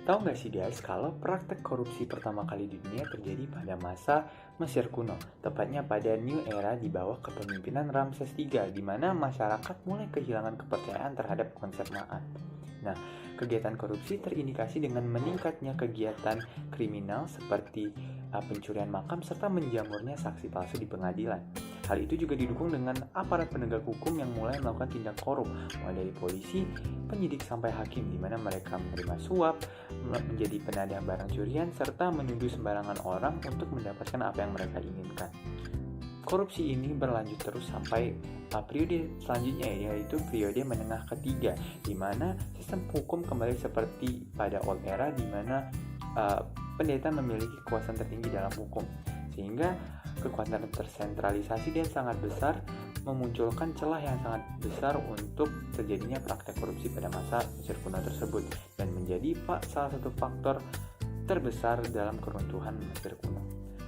Tahu nggak sih guys, kalau praktek korupsi pertama kali di dunia terjadi pada masa Mesir kuno, tepatnya pada New Era di bawah kepemimpinan Ramses III, di mana masyarakat mulai kehilangan kepercayaan terhadap konsep maat. Nah, kegiatan korupsi terindikasi dengan meningkatnya kegiatan kriminal seperti pencurian makam serta menjamurnya saksi palsu di pengadilan. Hal itu juga didukung dengan aparat penegak hukum yang mulai melakukan tindak korup, mulai dari polisi, penyidik sampai hakim, di mana mereka menerima suap, menjadi penadah barang curian, serta menuduh sembarangan orang untuk mendapatkan apa yang mereka inginkan. Korupsi ini berlanjut terus sampai periode selanjutnya, yaitu periode menengah ketiga, di mana sistem hukum kembali seperti pada Old Era, di mana pendeta memiliki kekuasaan tertinggi dalam hukum, sehingga kekuatan tersentralisasi dan sangat besar memunculkan celah yang sangat besar untuk terjadinya praktek korupsi pada masa Mesir kuno tersebut, dan menjadi salah satu faktor terbesar dalam keruntuhan Mesir kuno.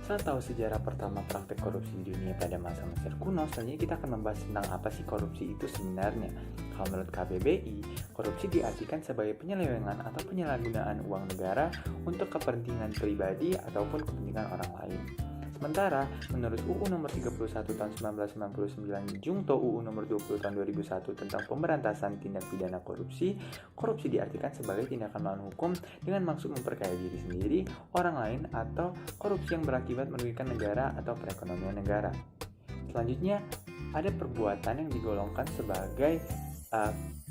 Setelah tahu sejarah pertama praktek korupsi di dunia pada masa Mesir kuno, selanjutnya kita akan membahas tentang apa sih korupsi itu sebenarnya. Kalau menurut KBBI, korupsi diartikan sebagai penyelewengan atau penyalahgunaan uang negara untuk kepentingan pribadi ataupun kepentingan orang lain. Sementara, menurut UU nomor 31 tahun 1999 Jungto UU nomor 20 tahun 2001 tentang pemberantasan tindak pidana korupsi, korupsi diartikan sebagai tindakan melawan hukum dengan maksud memperkaya diri sendiri, orang lain, atau korupsi yang berakibat merugikan negara atau perekonomian negara. Selanjutnya, ada perbuatan yang digolongkan sebagai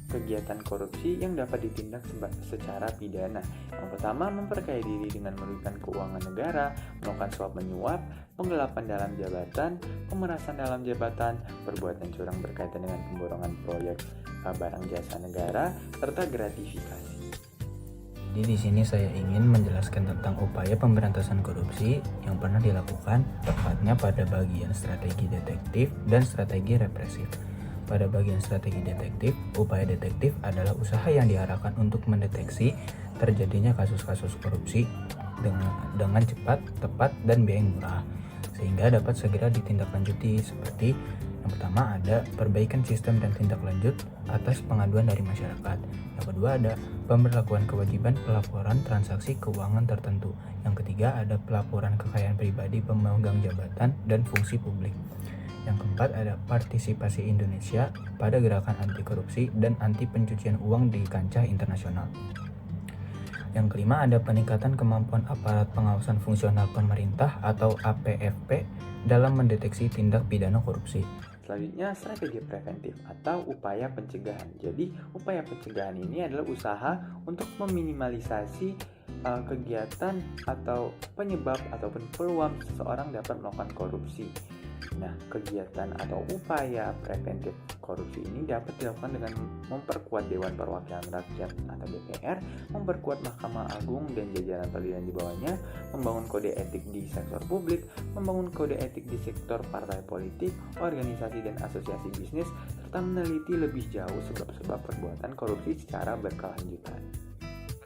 kegiatan korupsi yang dapat ditindak secara pidana. Yang pertama, memperkaya diri dengan merugikan keuangan negara, melakukan suap menyuap, penggelapan dalam jabatan, pemerasan dalam jabatan, perbuatan curang berkaitan dengan pemborongan proyek barang jasa negara, serta gratifikasi. Jadi di sini saya ingin menjelaskan tentang upaya pemberantasan korupsi yang pernah dilakukan, tepatnya pada bagian strategi detektif dan strategi represif. Pada bagian strategi detektif, upaya detektif adalah usaha yang diarahkan untuk mendeteksi terjadinya kasus-kasus korupsi dengan cepat, tepat, dan biaya yang murah, sehingga dapat segera ditindaklanjuti. Seperti yang pertama ada perbaikan sistem dan tindak lanjut atas pengaduan dari masyarakat. Yang kedua ada pemberlakuan kewajiban pelaporan transaksi keuangan tertentu. Yang ketiga ada pelaporan kekayaan pribadi pemegang jabatan dan fungsi publik. Yang keempat ada partisipasi Indonesia pada gerakan anti korupsi dan anti pencucian uang di kancah internasional. Yang kelima ada peningkatan kemampuan aparat pengawasan fungsional pemerintah atau APFP dalam mendeteksi tindak pidana korupsi. Selanjutnya, strategi preventif atau upaya pencegahan. Jadi, upaya pencegahan ini adalah usaha untuk meminimalisasi kegiatan atau penyebab ataupun peluang seseorang dapat melakukan korupsi. Nah, kegiatan atau upaya preventif korupsi ini dapat dilakukan dengan memperkuat Dewan Perwakilan Rakyat atau DPR, memperkuat Mahkamah Agung dan jajaran peradilan di bawahnya, membangun kode etik di sektor publik, membangun kode etik di sektor partai politik, organisasi dan asosiasi bisnis, serta meneliti lebih jauh sebab-sebab perbuatan korupsi secara berkelanjutan.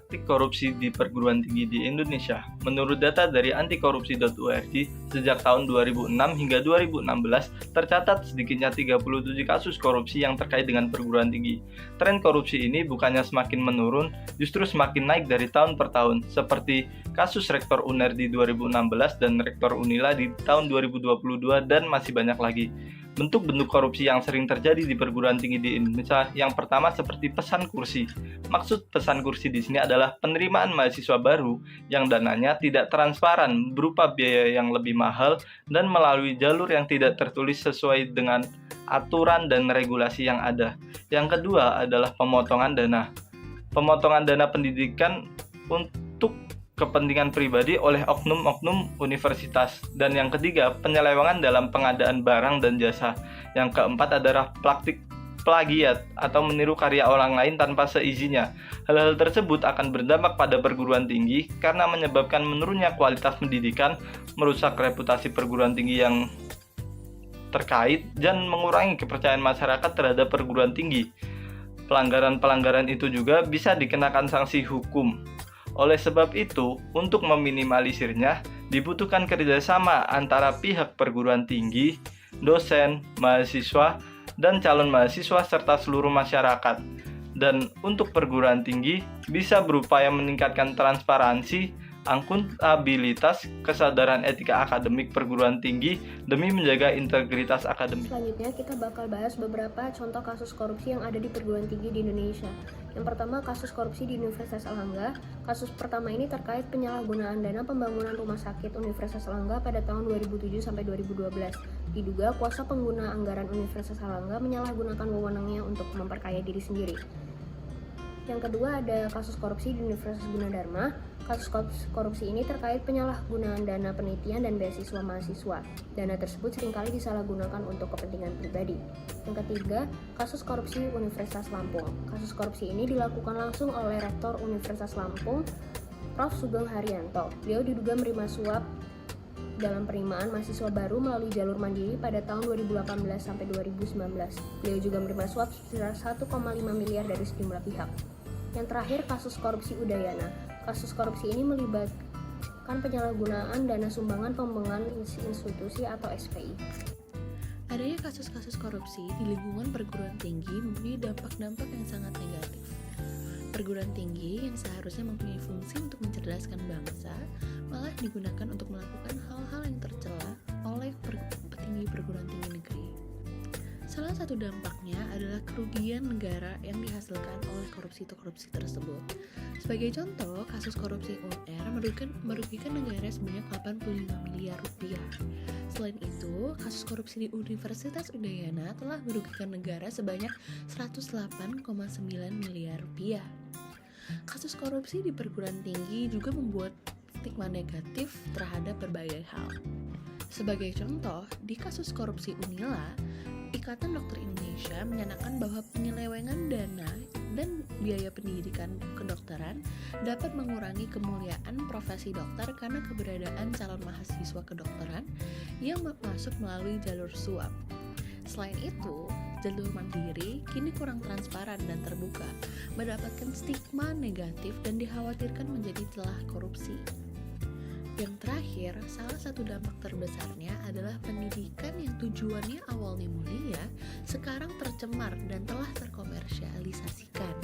Praktik korupsi di perguruan tinggi di Indonesia. Menurut data dari antikorupsi.org, sejak tahun 2006 hingga 2016 tercatat sedikitnya 37 kasus korupsi yang terkait dengan perguruan tinggi. Tren korupsi ini bukannya semakin menurun, justru semakin naik dari tahun per tahun, seperti kasus Rektor UNER di 2016 dan Rektor Unila di tahun 2022 dan masih banyak lagi. Bentuk-bentuk korupsi yang sering terjadi di perguruan tinggi di Indonesia, yang pertama seperti pesan kursi. Maksud pesan kursi di sini adalah penerimaan mahasiswa baru yang dananya tidak transparan berupa biaya yang lebih mahal dan melalui jalur yang tidak tertulis sesuai dengan aturan dan regulasi yang ada. Yang kedua adalah pemotongan dana. Pemotongan dana pendidikan untuk kepentingan pribadi oleh oknum-oknum universitas. Dan yang ketiga, penyelewengan dalam pengadaan barang dan jasa. Yang keempat adalah praktik plagiat atau meniru karya orang lain tanpa seizinnya. Hal-hal tersebut akan berdampak pada perguruan tinggi karena menyebabkan menurunnya kualitas pendidikan, merusak reputasi perguruan tinggi yang terkait, dan mengurangi kepercayaan masyarakat terhadap perguruan tinggi. Pelanggaran-pelanggaran itu juga bisa dikenakan sanksi hukum. Oleh sebab itu, untuk meminimalisirnya, dibutuhkan kerjasama antara pihak perguruan tinggi, dosen, mahasiswa, dan calon mahasiswa serta seluruh masyarakat. Dan untuk perguruan tinggi bisa berupaya meningkatkan transparansi, akuntabilitas, kesadaran etika akademik perguruan tinggi demi menjaga integritas akademik. Selanjutnya kita bakal bahas beberapa contoh kasus korupsi yang ada di perguruan tinggi di Indonesia. Yang pertama, kasus korupsi di Universitas Airlangga. Kasus pertama ini terkait penyalahgunaan dana pembangunan rumah sakit Universitas Airlangga pada tahun 2007 sampai 2012. Diduga kuasa pengguna anggaran Universitas Airlangga menyalahgunakan wewenangnya untuk memperkaya diri sendiri. Yang kedua ada kasus korupsi di Universitas Gunadarma. Kasus korupsi ini terkait penyalahgunaan dana penelitian dan beasiswa mahasiswa. Dana tersebut seringkali disalahgunakan untuk kepentingan pribadi. Yang ketiga, kasus korupsi Universitas Lampung. Kasus korupsi ini dilakukan langsung oleh Rektor Universitas Lampung, Prof. Sugeng Haryanto. Beliau diduga menerima suap dalam penerimaan mahasiswa baru melalui jalur mandiri pada tahun 2018 sampai 2019. Beliau juga menerima suap sebesar 1,5 miliar dari sejumlah pihak. Yang terakhir, kasus korupsi Udayana. Kasus korupsi ini melibatkan penyalahgunaan dana sumbangan pengembangan institusi atau SPI. Adanya kasus-kasus korupsi di lingkungan perguruan tinggi mempunyai dampak-dampak yang sangat negatif. Perguruan tinggi yang seharusnya mempunyai fungsi untuk mencerdaskan bangsa malah digunakan untuk melakukan hal-hal yang tercela oleh petinggi perguruan tinggi negeri. Salah satu dampaknya adalah kerugian negara yang dihasilkan oleh korupsi tersebut. Sebagai contoh, kasus korupsi UNR merugikan negara sebanyak 85 miliar rupiah. Selain itu, kasus korupsi di Universitas Udayana telah merugikan negara sebanyak 108,9 miliar rupiah. Kasus korupsi di perguruan tinggi juga membuat stigma negatif terhadap berbagai hal. Sebagai contoh, di kasus korupsi Unila, Ikatan Dokter Indonesia menyatakan bahwa penyelewengan dana dan biaya pendidikan kedokteran dapat mengurangi kemuliaan profesi dokter karena keberadaan calon mahasiswa kedokteran yang masuk melalui jalur suap. Selain itu, jalur mandiri kini kurang transparan dan terbuka, mendapatkan stigma negatif dan dikhawatirkan menjadi celah korupsi. Yang terakhir, salah satu dampak terbesarnya adalah pendidikan yang tujuannya awalnya mulia, sekarang tercemar dan telah terkomersialisasikan.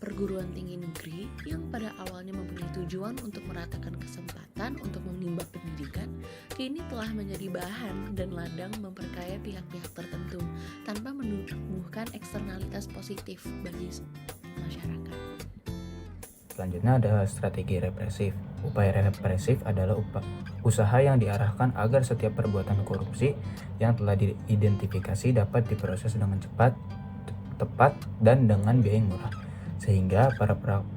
Perguruan tinggi negeri yang pada awalnya mempunyai tujuan untuk meratakan kesempatan untuk menimba pendidikan, kini telah menjadi bahan dan ladang memperkaya pihak-pihak tertentu tanpa menumbuhkan eksternalitas positif bagi masyarakat. Selanjutnya ada strategi represif. Upaya represif adalah usaha yang diarahkan agar setiap perbuatan korupsi yang telah diidentifikasi dapat diproses dengan cepat, tepat, dan dengan biaya yang murah, sehingga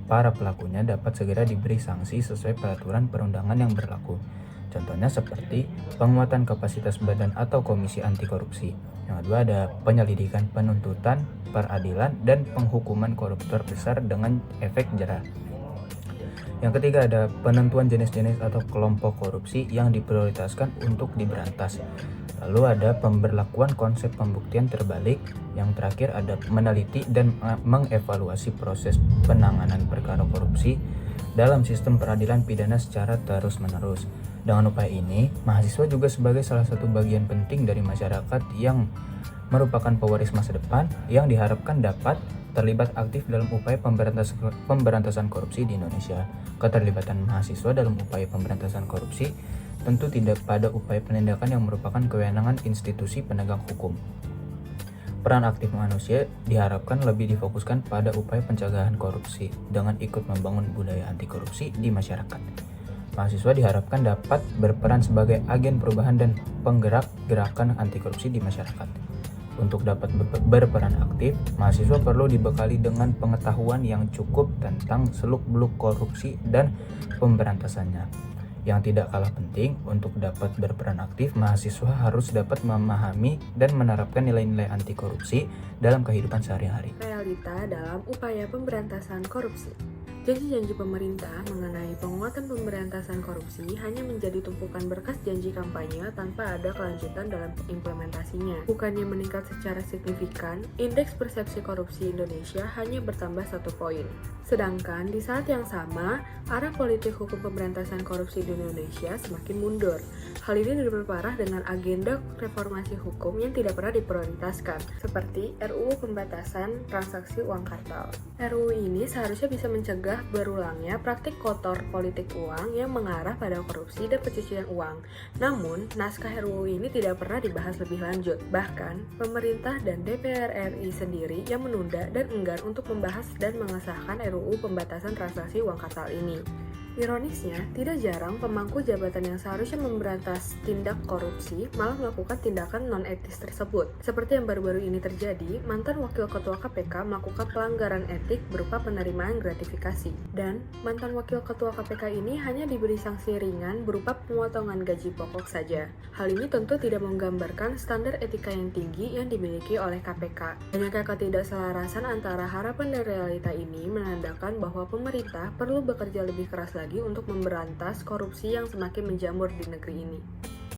para pelakunya dapat segera diberi sanksi sesuai peraturan perundangan yang berlaku. Contohnya seperti penguatan kapasitas badan atau komisi anti korupsi. Yang kedua ada penyelidikan, penuntutan, peradilan, dan penghukuman koruptor besar dengan efek jera. Yang ketiga ada penentuan jenis-jenis atau kelompok korupsi yang diprioritaskan untuk diberantas. Lalu ada pemberlakuan konsep pembuktian terbalik. Yang terakhir ada meneliti dan mengevaluasi proses penanganan perkara korupsi dalam sistem peradilan pidana secara terus-menerus. Dengan upaya ini, mahasiswa juga sebagai salah satu bagian penting dari masyarakat yang merupakan pewaris masa depan yang diharapkan dapat terlibat aktif dalam upaya pemberantasan korupsi di Indonesia. Keterlibatan mahasiswa dalam upaya pemberantasan korupsi tentu tidak pada upaya penindakan yang merupakan kewenangan institusi penegak hukum. Peran aktif manusia diharapkan lebih difokuskan pada upaya pencegahan korupsi dengan ikut membangun budaya anti korupsi di masyarakat. Mahasiswa diharapkan dapat berperan sebagai agen perubahan dan penggerak gerakan anti korupsi di masyarakat. Untuk dapat berperan aktif, mahasiswa perlu dibekali dengan pengetahuan yang cukup tentang seluk-beluk korupsi dan pemberantasannya. Yang tidak kalah penting, untuk dapat berperan aktif, mahasiswa harus dapat memahami dan menerapkan nilai-nilai anti korupsi dalam kehidupan sehari-hari. Realita dalam upaya pemberantasan korupsi. Janji-janji pemerintah mengenai penguatan pemberantasan korupsi hanya menjadi tumpukan berkas janji kampanye tanpa ada kelanjutan dalam implementasinya. Bukannya meningkat secara signifikan, indeks persepsi korupsi Indonesia hanya bertambah 1 poin. Sedangkan di saat yang sama, arah politik hukum pemberantasan korupsi di Indonesia semakin mundur. Hal ini diperparah dengan agenda reformasi hukum yang tidak pernah diprioritaskan, seperti RUU Pembatasan Transaksi Uang Kartal. RUU ini seharusnya bisa mencegah berulangnya praktik kotor politik uang yang mengarah pada korupsi dan pencucian uang. Namun, naskah RUU ini tidak pernah dibahas lebih lanjut. Bahkan, pemerintah dan DPR RI sendiri yang menunda dan enggan untuk membahas dan mengesahkan RUU Pembatasan Transaksi Uang Kartal ini. Ironisnya, tidak jarang pemangku jabatan yang seharusnya memberantas tindak korupsi malah melakukan tindakan non-etis tersebut. Seperti yang baru-baru ini terjadi, mantan Wakil Ketua KPK melakukan pelanggaran etik berupa penerimaan gratifikasi. Dan mantan Wakil Ketua KPK ini hanya diberi sanksi ringan berupa pemotongan gaji pokok saja. Hal ini tentu tidak menggambarkan standar etika yang tinggi yang dimiliki oleh KPK. Banyaknya ketidakselarasan antara harapan dan realita ini menandakan bahwa pemerintah perlu bekerja lebih keras lagi untuk memberantas korupsi yang semakin menjamur di negeri ini.